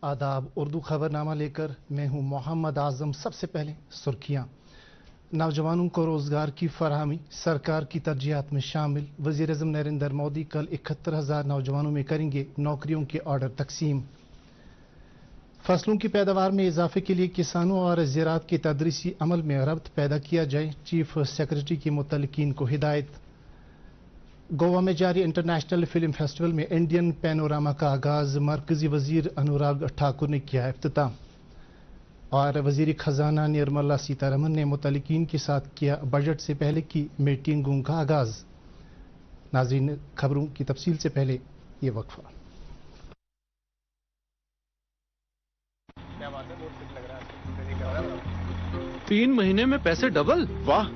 आदाब। उर्दू खबरनामा लेकर मैं हूं मोहम्मद आजम। सबसे पहले सुर्खियां। नौजवानों को रोजगार की फराहमी सरकार की तरजीहात में शामिल। वज़ीर-ए-आज़म नरेंद्र मोदी कल 71,000 नौजवानों में करेंगे नौकरियों के ऑर्डर तकसीम। फसलों की पैदावार में इजाफे के लिए किसानों और ज़राअत के तदरीसी अमल में रब्त पैदा किया जाए, चीफ सेक्रेटरी की मुतल्लिकीन को हिदायत। गोवा में जारी इंटरनेशनल फिल्म फेस्टिवल में इंडियन पैनोरामा का आगाज, मरकजी वजीर अनुराग ठाकुर ने किया इफ्तिताह। और वजीर खजाना निर्मला सीतारमन ने मुतल्लिकीन के साथ किया बजट से पहले की मीटिंगों का आगाज। नाज़रीन, खबरों की तफसील से पहले ये वक्फा। क्या बात है, बहुत ठीक लग रहा है। 3 महीने में पैसे डबल, वाह,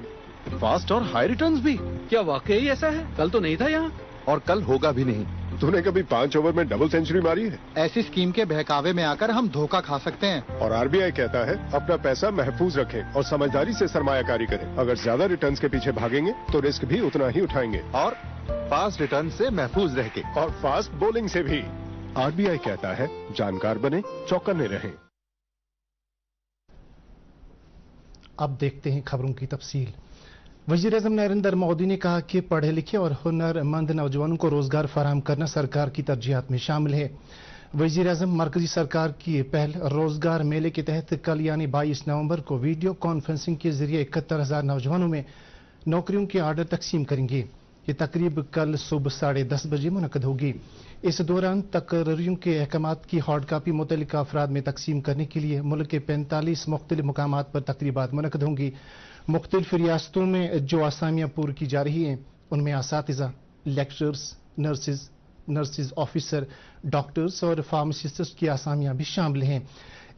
फास्ट और हाई रिटर्न्स भी। क्या वाकई ऐसा है? कल तो नहीं था यहाँ। और कल होगा भी नहीं। तूने कभी 5 ओवर में डबल सेंचुरी मारी है? ऐसी स्कीम के बहकावे में आकर हम धोखा खा सकते हैं। और आरबीआई कहता है अपना पैसा महफूज रखें और समझदारी से सरमायाकारी करें। अगर ज्यादा रिटर्न्स के पीछे भागेंगे तो रिस्क भी उतना ही उठाएंगे। और फास्ट रिटर्न से महफूज रह के। और फास्ट बॉलिंग से भी। आरबीआई कहता है जानकार बने, चौकन्ने रहें। अब देखते हैं खबरों की तफसील। वज़ीर-ए-आज़म नरेंद्र मोदी ने कहा कि पढ़े लिखे और हुनरमंद नौजवानों को रोजगार फराहम करना सरकार की तरजीहात में शामिल है। वज़ीर-ए-आज़म मरकजी सरकार की पहल रोजगार मेले के तहत कल यानी 22 नवंबर को वीडियो कॉन्फ्रेंसिंग के जरिए 71,000 नौजवानों में नौकरियों के ऑर्डर तकसीम करेंगे। ये तकरीब कल सुबह 10:30 बजे मुनक्कद होगी। इस दौरान तकरीरों के अहकामात की हार्ड कापी मुतल्लिका अफराद में तकसीम करने के लिए मुल्क के 45 मुख्तलिफ मुकामात पर तकरीबात मुनक्कद होंगी। मुख्तलिफ रियासतों में जो आसामियां पूरी की जा रही हैं उनमें असातिज़ा, लेक्चरर्स, नर्सिस ऑफिसर, डॉक्टर्स और फार्मासिस्ट्स की आसामियां भी शामिल हैं।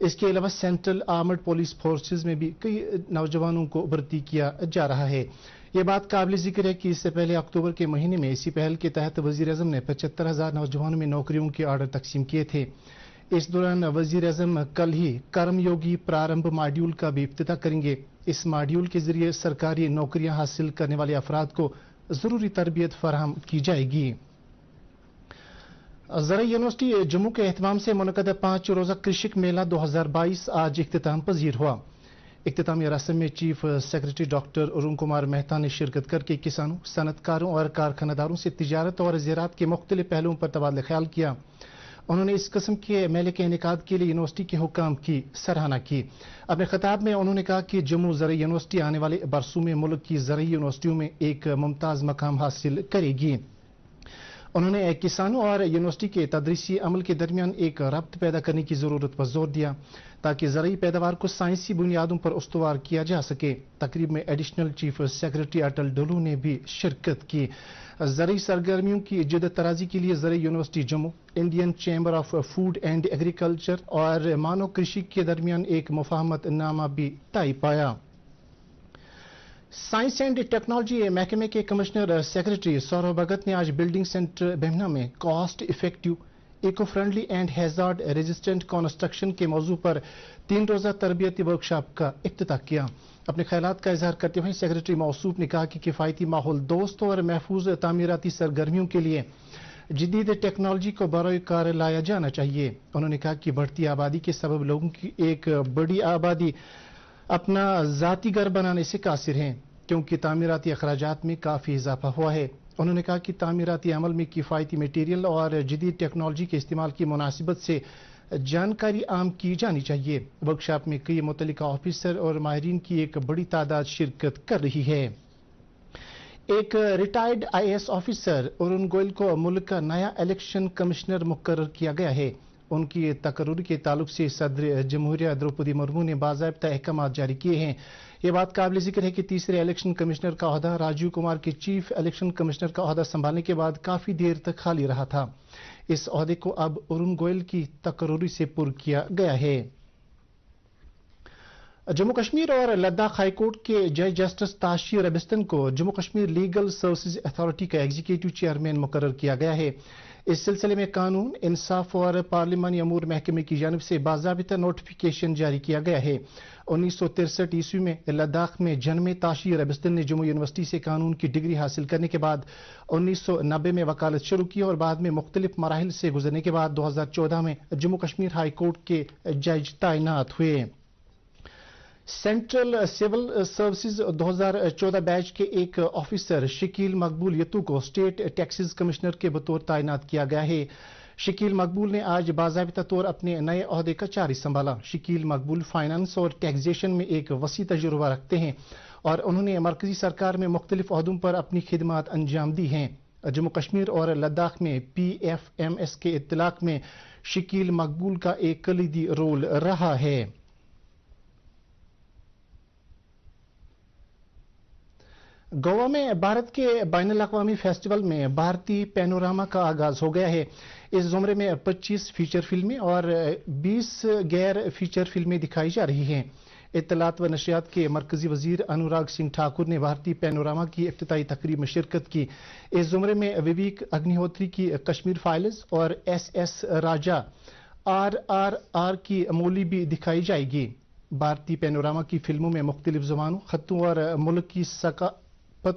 इसके अलावा सेंट्रल आर्मड पुलिस फोर्सेज में भी कई नौजवानों को भर्ती किया जा रहा है। ये बात काबिल जिक्र है कि इससे पहले अक्टूबर के महीने में इसी पहल के तहत वज़ीर-ए-आज़म ने 75,000 नौजवानों में नौकरियों के ऑर्डर तकसीम किए थे। इस दौरान वज़ीर-ए-आज़म कल ही कर्मयोगी प्रारंभ मॉड्यूल का भी इफ्तिताह करेंगे। इस मॉड्यूल के जरिए सरकारी नौकरियां हासिल करने वाले अफराद को जरूरी तरबियत फराहम की जाएगी। ज़राई यूनिवर्सिटी जम्मू के एहतमाम से मुनक़द 5 रोज़ा कृषक मेला 2022 आज इख्तिताम पजीर हुआ। इख्तितामी रस्म में chief secretary doctor Arun Kumar Mehta ने शिरकत करके किसानों, सनतकारों और कारखानदारों से तिजारत और ज़राअत के मुख्तलिफ पहलुओं पर तबादला ख्याल किया। उन्होंने इस किस्म के मेले के इनेकाद के लिए यूनिवर्सिटी के हुक्काम की सराहना की। अपने खिताब में उन्होंने कहा कि जम्मू ज़राई यूनिवर्सिटी आने वाले बरसों में मुल्क की ज़राई यूनिवर्सिटियों में एक मुमताज मकाम हासिल करेगी। उन्होंने किसानों और यूनिवर्सिटी के तदरीसी अमल के दरमियान एक रब्त पैदा करने की जरूरत पर जोर दिया ताकि ज़राई पैदावार को साइंसी बुनियादों पर उस्तवार किया जा सके। तकरीब में एडिशनल चीफ सेक्रेटरी अटल डोलू ने भी शिरकत की। ज़राई सरगर्मियों की जिद्द तराजी के लिए ज़राई university Jammu, Indian chamber of food and agriculture और मानव कृषि के दरमियान एक मुफाहमत नामा भी तय पाया। साइंस एंड टेक्नोलॉजी महकमे के कमिश्नर सेक्रेटरी सौरभ भगत ने आज बिल्डिंग सेंटर बेमना में cost effective, eco friendly and hazard resistant construction के मौजू पर 3 रोज़ा तरबियती वर्कशॉप का इफ्तिताह किया। अपने ख्यालात का इजहार करते हुए सेक्रेटरी मौसूफ ने कहा कि किफायती माहौल दोस्त और महफूज तामीराती सरगर्मियों के लिए जदीद टेक्नोलॉजी को बरोए कार लाया जाना चाहिए। उन्होंने कहा कि बढ़ती आबादी के सबब लोगों की एक बड़ी आबादी अपना जाती घर बनाने से कासिर हैं, क्योंकि तामीराती अखराजात में काफ़ी इजाफा हुआ है। उन्होंने कहा कि तामीराती अमल में किफ़ायती मटीरियल और जदीद टेक्नोलॉजी के इस्तेमाल की मुनासिबत से जानकारी आम की जानी चाहिए। वर्कशॉप में कई मुतल्लिका ऑफिसर और माहिरीन की एक बड़ी तादाद शिरकत कर रही है। एक retired IAS officer Arun Goyal को मुल्क का नया इलेक्शन कमिश्नर मुकर्रर किया गया है। उनकी तकर्रुर के ताल्लुक से सदर जमहूरिया द्रौपदी मुर्मू ने बाज़ाब्ता अहकामात जारी किए हैं। ये बात काबिल जिक्र है कि तीसरे इलेक्शन कमिश्नर का ओहदा राजीव कुमार के चीफ इलेक्शन कमिश्नर का ओहदा संभालने के बाद काफी देर तक खाली रहा था। इस ओहदे को अब अरुण गोयल की तकर्रुरी से पुर किया गया है। जम्मू कश्मीर और लद्दाख हाईकोर्ट के जज जस्टिस ताशीर अबिस्तन को Jammu Kashmir legal services authority का एग्जीक्यूटिव चेयरमैन मुकर्रर किया गया है। इस सिलसिले में कानून, इंसाफ और पार्लिमानी अमूर महकमे की जानिब से बाज़ाबिता नोटिफिकेशन जारी किया गया है। 1963 ईस्वी में लद्दाख में जन्मे ताशीर अबिस्तन ने जम्मू यूनिवर्सिटी से कानून की डिग्री हासिल करने के बाद 1990 में वकालत शुरू की और बाद में मुख्तलिफ मराहिल से गुजरने के बाद 2014 में जम्मू कश्मीर हाई कोर्ट के जज तैनात हुए। सेंट्रल सिविल सर्विसेज 2014 बैच के एक ऑफिसर शकील मकबूल यत्तू को स्टेट टैक्सेस कमिश्नर के बतौर तैनात किया गया है। शकील मकबूल ने आज बाज़ाबिता तौर अपने नए ओहदे का चार्ज संभाला। शकील मकबूल फाइनेंस और टैक्सेशन में एक वसी तजुर्बा रखते हैं और उन्होंने मरकजी सरकार में मुख्तलिफ ओहदों पर अपनी खिदमात अंजाम दी हैं। जम्मू कश्मीर और लद्दाख में PFMS के इत्तलाक में शकील मकबूल का एक कलीदी रोल रहा है। गोवा में भारत के बैनुल अक़वामी फेस्टिवल में भारतीय पैनोरामा का आगाज हो गया है। इस जुमरे में 25 फीचर फिल्में और 20 गैर फीचर फिल्में दिखाई जा रही हैं। इत्तलात व नशियात के मरकजी वजीर अनुराग सिंह ठाकुर ने भारतीय पैनोरामा की इफ्तिताई तकरीब में शिरकत की। इस जुमरे में विवेक अग्निहोत्री की कश्मीर फाइल्स और SS राजा RRR की मौली भी दिखाई जाएगी। भारतीय पैनोरामा की फिल्मों में मुख्तलिफ ज़ुबानों, खत्तों और मुल्क की सकाफत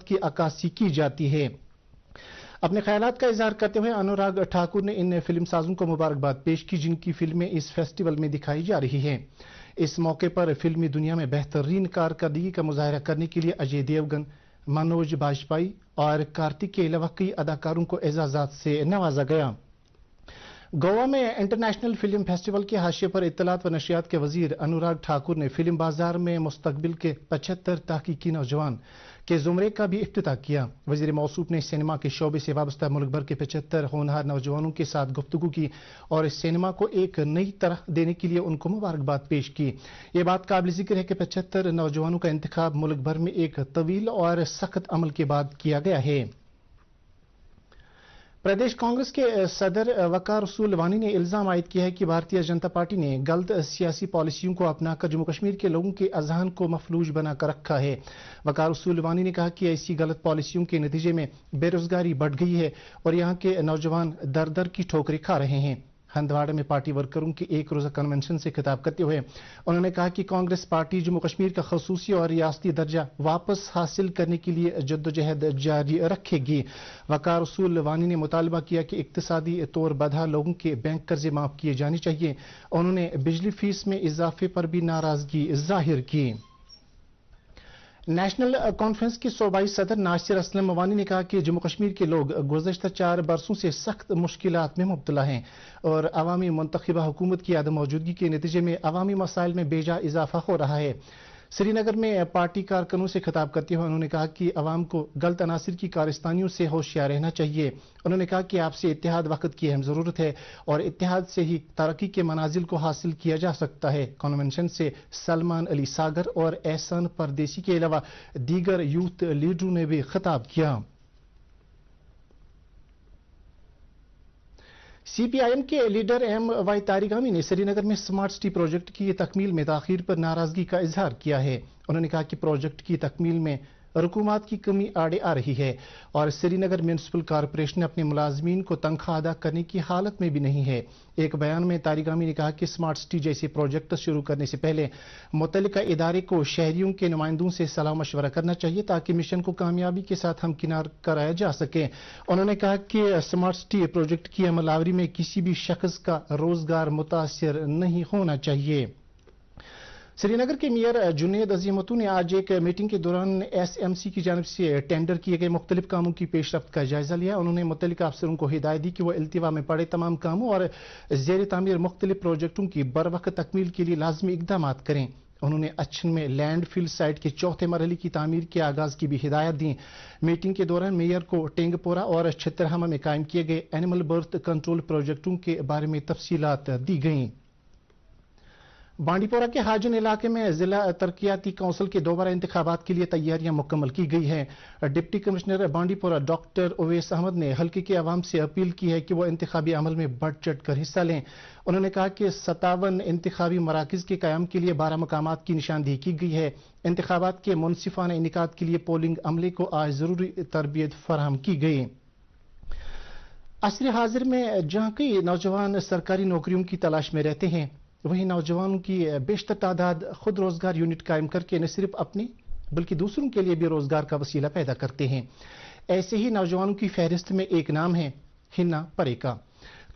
की अक्कासी की जाती है। अपने ख्यालात का इजहार करते हुए अनुराग ठाकुर ने इन फिल्म साजों को मुबारकबाद पेश की जिनकी फिल्में इस फेस्टिवल में दिखाई जा रही हैं। इस मौके पर फिल्मी दुनिया में बेहतरीन कारकर्दगी का मुजाहरा करने के लिए अजय देवगन, मनोज बाजपेयी और कार्तिक के अलावा कई अदाकारों को एजाजात से नवाजा गया। गोवा में इंटरनेशनल फिल्म फेस्टिवल के हाशिए पर इत्तलात व नशियात के वजीर अनुराग ठाकुर ने फिल्म बाजार में मुस्तकबिल के 75 तहकीकी नौजवान के जुमरे का भी इफ्तिताह किया। वजीर मौसूफ ने सिनेमा के शोबे से वाबस्ता मुल्क भर के 75 होनहार नौजवानों के साथ गुफ्तगू की और इस सिनेमा को एक नई तरह देने के लिए उनको मुबारकबाद पेश की। ये बात काबिल जिक्र है कि 75 नौजवानों का इंतखाब मुल्क भर में एक तवील और सख्त अमल के बाद किया गया है। प्रदेश कांग्रेस के सदर वकार रसूल वानी ने इल्जाम आयद किया है कि भारतीय जनता पार्टी ने गलत सियासी पॉलिसियों को अपनाकर जम्मू कश्मीर के लोगों के अजहान को मफलूज बनाकर रखा है। वकार रसूल वानी ने कहा कि ऐसी गलत पॉलिसियों के नतीजे में बेरोजगारी बढ़ गई है और यहाँ के नौजवान दर दर की ठोकरें खा रहे हैं। हंदवाड़ा में पार्टी वर्करों के एक रोजा कन्वेंशन से खिताब करते हुए उन्होंने कहा कि कांग्रेस पार्टी जम्मू कश्मीर का खसूसी और रियासती दर्जा वापस हासिल करने के लिए जद्दोजहद जारी रखेगी। वकार रसूल वानी ने मुतालबा किया कि इक्तिसादी तौर बदहा लोगों के बैंक कर्जे माफ किए जाने चाहिए। उन्होंने बिजली फीस में इजाफे पर भी नाराजगी जाहिर की। नेशनल कॉन्फ्रेंस के सूबाई सदर नासिर असलम वानी ने कहा कि जम्मू कश्मीर के लोग गुज़श्ता 4 बरसों से सख्त मुश्किलात में मुब्तला हैं और अवामी मुंतखबा हुकूमत की अदम मौजूदगी के नतीजे में अवामी मसाइल में बेजा इजाफा हो रहा है। श्रीनगर में पार्टी कारकुनों से खिताब करते हुए उन्होंने कहा कि अवाम को गलत अनासिर की कारस्तानियों से होशियार रहना चाहिए। उन्होंने कहा कि आपसे इत्तेहाद वक्त की अहम जरूरत है और इत्तेहाद से ही तरक्की के मनाजिल को हासिल किया जा सकता है। कन्वेंशन से सलमान अली सागर और एहसान परदेसी के अलावा दीगर यूथ लीडरों ने भी खिताब किया। CPIM के लीडर MY तारिगामी ने श्रीनगर में स्मार्ट सिटी प्रोजेक्ट की तकमील में ताखीर पर नाराजगी का इजहार किया है। उन्होंने कहा कि प्रोजेक्ट की तकमील में रकूमात की कमी आड़े आ रही है और श्रीनगर म्यूनिसिपल कॉरपोरेशन अपने मुलाजमीन को तनख्वाह अदा करने की हालत में भी नहीं है। एक बयान में तारिगामी ने कहा कि स्मार्ट सिटी जैसे प्रोजेक्ट शुरू करने से पहले मुतल्लिका इदारे को शहरियों के नुमाइंदों से सलाह मशवरा करना चाहिए ताकि मिशन को कामयाबी के साथ हमकिनार कराया जा सके। उन्होंने कहा कि स्मार्ट सिटी प्रोजेक्ट की अमलावरी में किसी भी शख्स का रोजगार मुतासिर नहीं होना चाहिए। श्रीनगर के मेयर जुनेद अजीमतू ने आज एक मीटिंग के दौरान SMC की जानिब से टेंडर किए गए मुख्तलिफ कामों की पेशरफ्त का जायजा लिया। उन्होंने मुतल्लिका अफसरों को हिदायत दी कि वह इल्तिवा में पड़े तमाम कामों और ज़ेर तामीर मुख्तलिफ प्रोजेक्टों की बर वक्त तकमील के लिए लाजमी इकदाम करें। उन्होंने अच्छन में लैंड फील्ड साइट के चौथे मरहले की तामीर के आगाज की भी हिदायत दी। मीटिंग के दौरान मेयर को टेंगपोरा और छित्रहमा में कायम किए गए एनिमल बर्थ कंट्रोल प्रोजेक्टों के बारे में तफसीलात दी गईं। बांडीपोरा के हाजन इलाके में जिला तरक्याती काउंसिल के दोबारा इंतखाबात के लिए तैयारियां मुकम्मल की गई हैं। Deputy commissioner Bandipora doctor Owais Ahmad ने हल्के के अवाम से अपील की है कि वो इंतखाबी अमल में बढ़ चढ़ कर हिस्सा लें। उन्होंने कहा कि 57 इंतखाबी मराकज के कयाम के लिए 12 मकामात की निशानदेही की गई है। इंतखाबात के मुनसिफाना इनेकाद के लिए पोलिंग अमले को आज जरूरी तरबियत फराहम की गई। असर हाजिर में जहां कई नौजवान सरकारी नौकरियों की तलाश में रहते हैं, वहीं नौजवानों की बेशतर तादाद खुद रोजगार यूनिट कायम करके न सिर्फ अपने बल्कि दूसरों के लिए भी रोजगार का वसीला पैदा करते हैं। ऐसे ही नौजवानों की फहरिस्त में एक नाम है हिना परे का।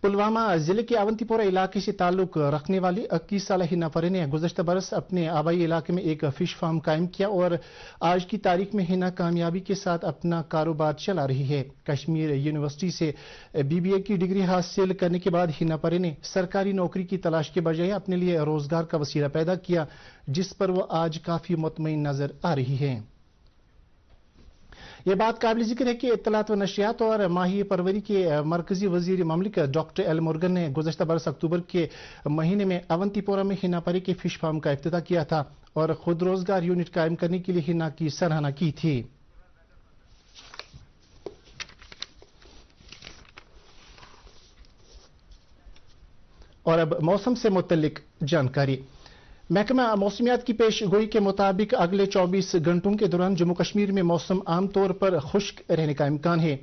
पुलवामा जिले के अवंतीपोरा इलाके से ताल्लुक रखने वाली 21 साल हिना परे ने गुज़श्ता बरस अपने आबाई इलाके में एक फिश फार्म कायम किया और आज की तारीख में हिना कामयाबी के साथ अपना कारोबार चला रही है। कश्मीर यूनिवर्सिटी से BBA की डिग्री हासिल करने के बाद हिना परे ने सरकारी नौकरी की तलाश के बजाय अपने लिए रोजगार का वसीला पैदा किया, जिस पर वो आज काफी मुतमईन नजर आ रही है। ये बात काबिल जिक्र है कि इत्तलात व नशरियात और माही परवरी के मरकजी वजीर ममलिकत डॉक्टर एल मुर्गन ने गुज़श्ता बरस अक्टूबर के महीने में अवंतीपोरा में हिना परे के फिश फार्म का इफ्तिताह किया था और खुद रोजगार यूनिट कायम करने के लिए हिना की सराहना की थी। और अब मौसम से मुतल्लिक जानकारी। महकमा मौसमियात की पेश गोई के मुताबिक अगले 24 घंटों के दौरान जम्मू कश्मीर में मौसम आमतौर पर खुश्क रहने का इम्कान है।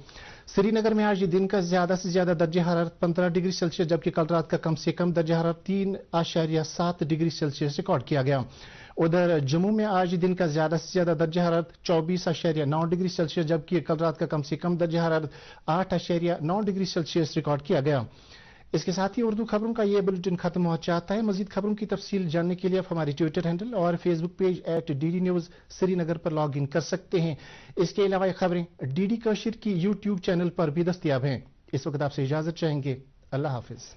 श्रीनगर में आज दिन का ज्यादा से ज्यादा दर्जा हरारत 15 डिग्री सेल्सियस जबकि कल रात का कम से कम दर्जा हरारत 3.7 डिग्री सेल्सियस रिकॉर्ड किया गया। उधर जम्मू में आज दिन का ज्यादा से ज्यादा दर्जा हरारत 24.9 डिग्री सेल्सियस जबकि कल रात का कम से कम दर्जा हरारत 8.9 डिग्री सेल्सियस रिकॉर्ड किया गया। इसके साथ ही उर्दू खबरों का यह बुलेटिन खत्म हो जाता है। मजीद खबरों की तफसील जानने के लिए आप हमारे ट्विटर हैंडल और Facebook page @DD News Srinagar पर लॉग इन कर सकते हैं। इसके अलावा ये खबरें DD कशीर की YouTube चैनल पर भी दस्तयाब हैं। इस वक्त आपसे इजाजत चाहेंगे। अल्लाह हाफिज।